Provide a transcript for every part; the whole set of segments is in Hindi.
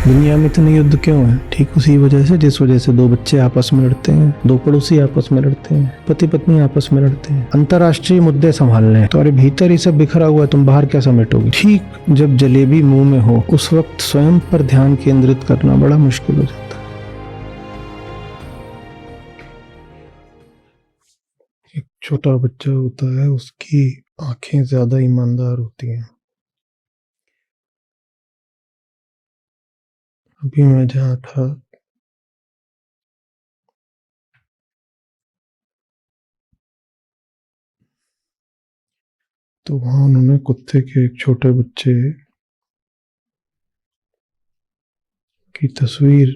दुनिया में इतने युद्ध क्यों है? ठीक उसी वजह से जिस वजह से दो बच्चे आपस में लड़ते हैं, दो पड़ोसी आपस में लड़ते हैं, पति पत्नी आपस में लड़ते हैं। अंतर्राष्ट्रीय मुद्दे संभालने हैं, तुम्हारे भीतर ही सब बिखरा हुआ है, तुम बाहर क्या समेटोगे? ठीक जब जलेबी मुंह में हो उस वक्त स्वयं पर ध्यान केंद्रित करना बड़ा मुश्किल हो जाता है। एक छोटा बच्चा होता है, उसकी आंखें ज्यादा ईमानदार होती हैं। अभी मैं जहाँ था तो वहां उन्होंने कुत्ते के एक छोटे बच्चे की तस्वीर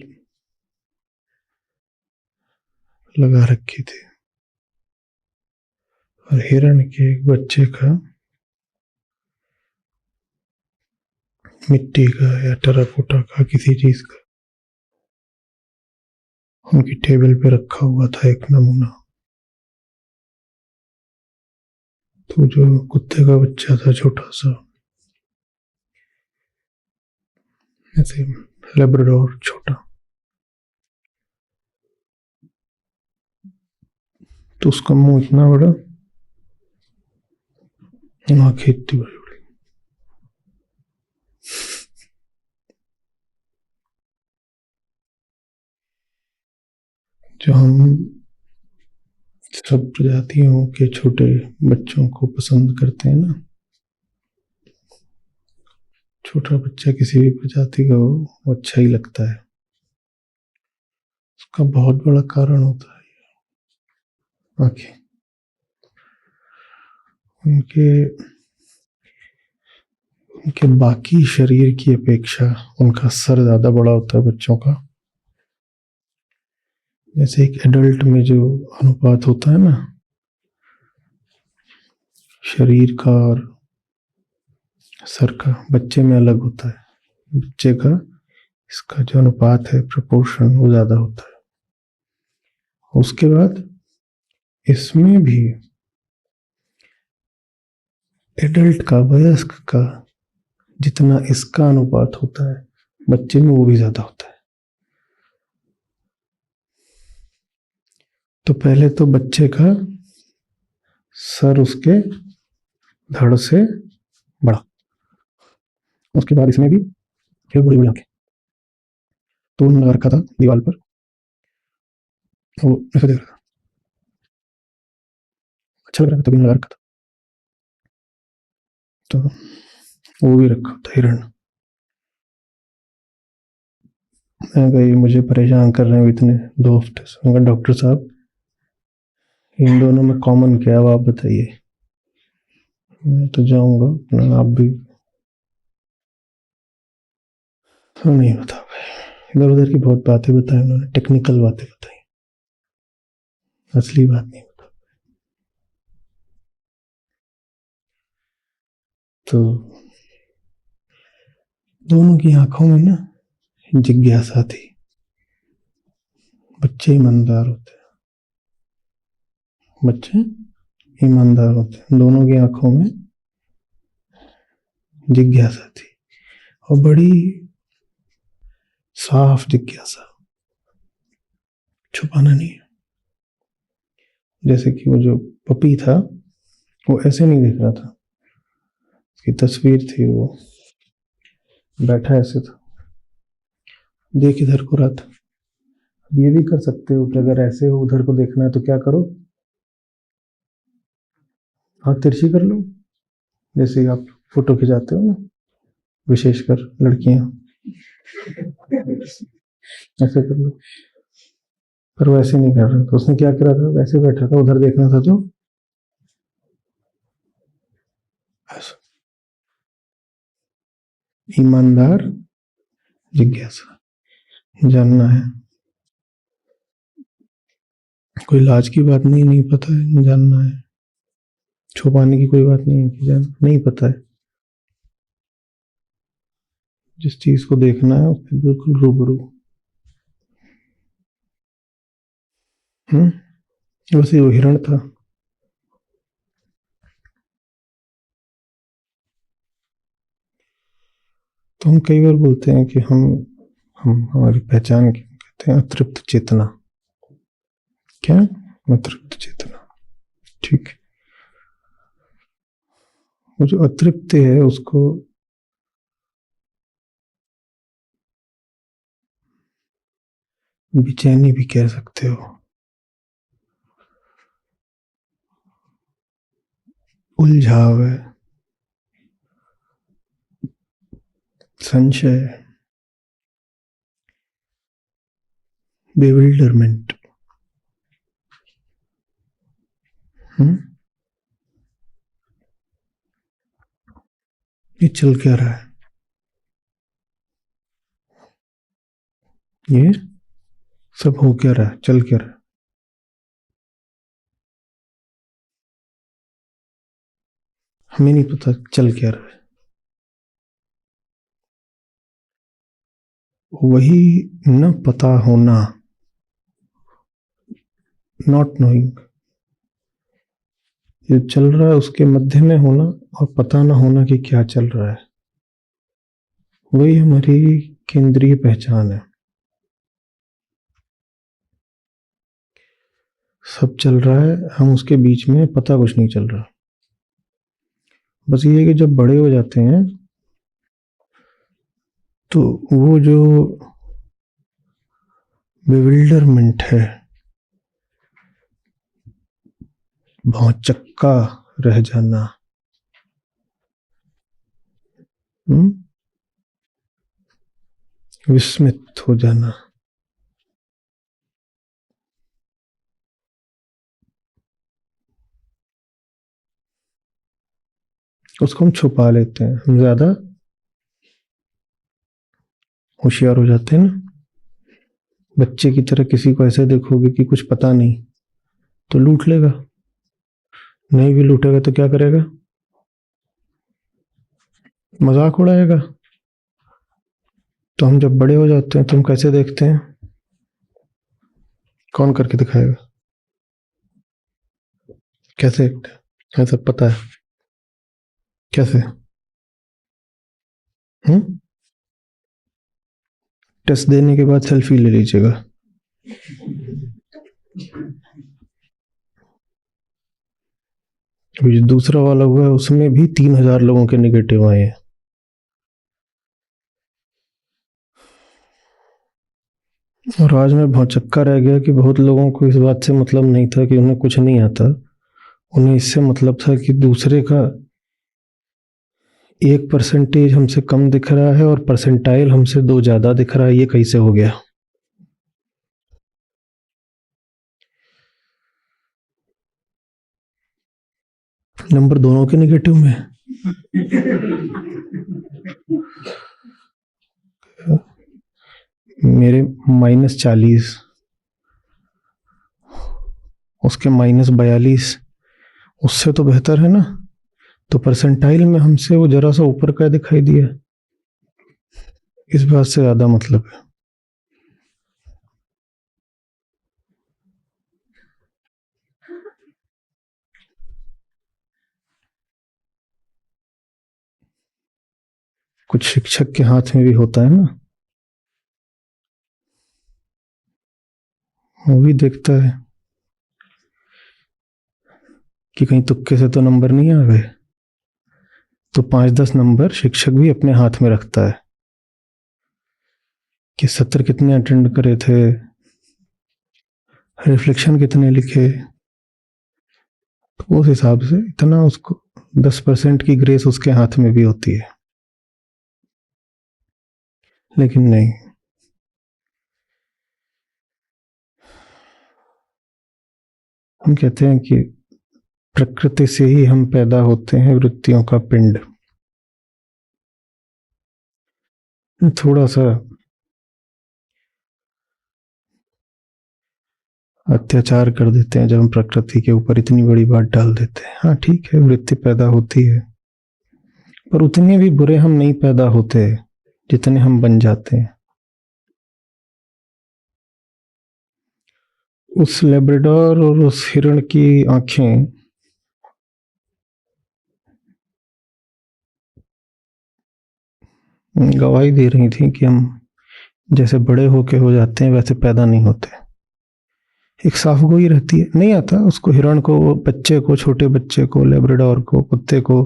लगा रखी थी और हिरण के एक बच्चे का मिट्टी का या टेराकोटा का किसी चीज का उनकी टेबल पे रखा हुआ था एक नमूना। तो जो कुत्ते का बच्चा था छोटा सा, ऐसे लेब्राडोर छोटा, तो उसका मुंह इतना बड़ा, आंखें इतनी बड़ी बड़ी। जो हम सब प्रजातियों के छोटे बच्चों को पसंद करते हैं ना, छोटा बच्चा किसी भी प्रजाति का हो वो अच्छा ही लगता है। उसका बहुत बड़ा कारण होता है आंखें। उनके बाकी शरीर की अपेक्षा उनका सर ज्यादा बड़ा होता है बच्चों का। जैसे एक एडल्ट में जो अनुपात होता है ना शरीर का और सर का, बच्चे में अलग होता है। बच्चे का इसका जो अनुपात है, प्रपोर्शन, वो ज्यादा होता है। उसके बाद इसमें भी एडल्ट का, वयस्क का जितना इसका अनुपात होता है बच्चे में वो भी ज्यादा होता है। तो पहले तो बच्चे का सर उसके धड़ से बड़ा, उसके बाद इसमें भी फिर बड़ी बड़ी आंखें। तो उन्होंने लगा रखा था दीवार पर, वो ऐसे देख रहा था, अच्छा लग रहा था, तभी लगा रखा था। तो वो भी रखा था हिरण। मैं कहा ये मुझे परेशान कर रहे हैं इतने 2 हफ्ते से। मैं कहा डॉक्टर साहब इन दोनों में कॉमन क्या है आप बताइए। मैं तो जाऊंगा, आप भी। तो नहीं बता पाए, इधर उधर की बहुत बातें बताई उन्होंने, टेक्निकल बातें बताई, असली बात नहीं बता। तो दोनों की आंखों में ना जिज्ञासा थी। बच्चे ईमानदार होते हैं, बच्चे ईमानदार होते हैं। दोनों की आंखों में जिज्ञासा थी और बड़ी साफ जिज्ञासा, छुपाना नहीं है। जैसे कि वो जो पपी था वो ऐसे नहीं दिख रहा था, उसकी तस्वीर थी, वो बैठा ऐसे था, देख इधर को रहा था। अब ये भी कर सकते हो कि अगर ऐसे हो उधर को देखना है तो क्या करो, आंख तिरछी कर लो, जैसे आप फोटो खिंचाते हो ना, विशेषकर लड़कियां ऐसे कर लो। पर वो ऐसे नहीं कर रहा था, उसने क्या करा था, वैसे बैठा था, उधर देखना था तो ऐसा। ईमानदार जिज्ञासा, जानना है, कोई लाज की बात नहीं, नहीं पता है, जानना है, छुपाने की कोई बात नहीं है कि जान नहीं पता है। जिस चीज को देखना है उसके बिल्कुल रूबरू। वैसे वो हिरण था। तो हम कई बार बोलते हैं कि हम हम हमारी पहचान की कहते हैं अतृप्त चेतना। क्या? अतृप्त चेतना। ठीक है। वो जो अतृप्त है उसको बेचैनी भी कह सकते हो, उलझाव है, संशय, बेविल्डरमेंट। ये चल क्या रहा है? ये सब हो क्या रहा है? चल क्या रहा है? हमें नहीं पता चल क्या रहा है। वही न पता होना, नॉट नोइंग। जो चल रहा है उसके मध्य में होना और पता ना होना कि क्या चल रहा है, वही हमारी केंद्रीय पहचान है। सब चल रहा है, हम उसके बीच में, पता कुछ नहीं चल रहा। बस ये है कि जब बड़े हो जाते हैं तो वो जो बेविल्डरमेंट है, भौचक्का रह जाना, विस्मित हो जाना, उसको हम छुपा लेते हैं। हम ज्यादा होशियार हो जाते हैं ना। बच्चे की तरह किसी को ऐसे देखोगे कि कुछ पता नहीं तो लूट लेगा, नहीं भी लूटेगा तो क्या करेगा? मजाक उड़ाएगा। तो हम जब बड़े हो जाते हैं तो हम कैसे देखते हैं? कौन करके दिखाएगा? कैसे? ऐसा पता है कैसे? टेस्ट देने के बाद सेल्फी ले लीजिएगा। अभी जो दूसरा वाला हुआ है उसमें भी 3000 लोगों के निगेटिव आए हैं। और आज मैं भौचक्का रह गया कि बहुत लोगों को इस बात से मतलब नहीं था कि उन्हें कुछ नहीं आता। उन्हें इससे मतलब था कि दूसरे का 1% हमसे कम दिख रहा है और परसेंटाइल हमसे 2 ज्यादा दिख रहा है। ये कैसे हो गया? नंबर दोनों के नेगेटिव में। मेरे -40, उसके -42, उससे तो बेहतर है ना। तो परसेंटाइल में हमसे वो जरा सा ऊपर का दिखाई दिया, इस बात से ज्यादा मतलब है। कुछ शिक्षक के हाथ में भी होता है ना, वो भी देखता है कि कहीं तुक्के से तो नंबर नहीं आ गए। तो 5-10 नंबर शिक्षक भी अपने हाथ में रखता है कि सत्र कितने अटेंड करे थे, रिफ्लेक्शन कितने लिखे। तो उस हिसाब से इतना उसको 10% की ग्रेस उसके हाथ में भी होती है। लेकिन नहीं, हम कहते हैं कि प्रकृति से ही हम पैदा होते हैं वृत्तियों का पिंड। थोड़ा सा अत्याचार कर देते हैं जब हम प्रकृति के ऊपर इतनी बड़ी बात डाल देते हैं। हाँ ठीक है, वृत्ति पैदा होती है, पर उतने भी बुरे हम नहीं पैदा होते जितने हम बन जाते हैं। उस लेब्राडोर और उस हिरण की आंखें गवाही दे रही थी कि हम जैसे बड़े होके हो जाते हैं वैसे पैदा नहीं होते। एक साफ गोई रहती है, नहीं आता उसको, हिरण को, बच्चे को, छोटे बच्चे को, लेब्राडोर को, कुत्ते को,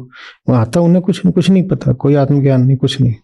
वो आता, उन्हें कुछ नहीं पता, कोई आत्मज्ञान नहीं, कुछ नहीं।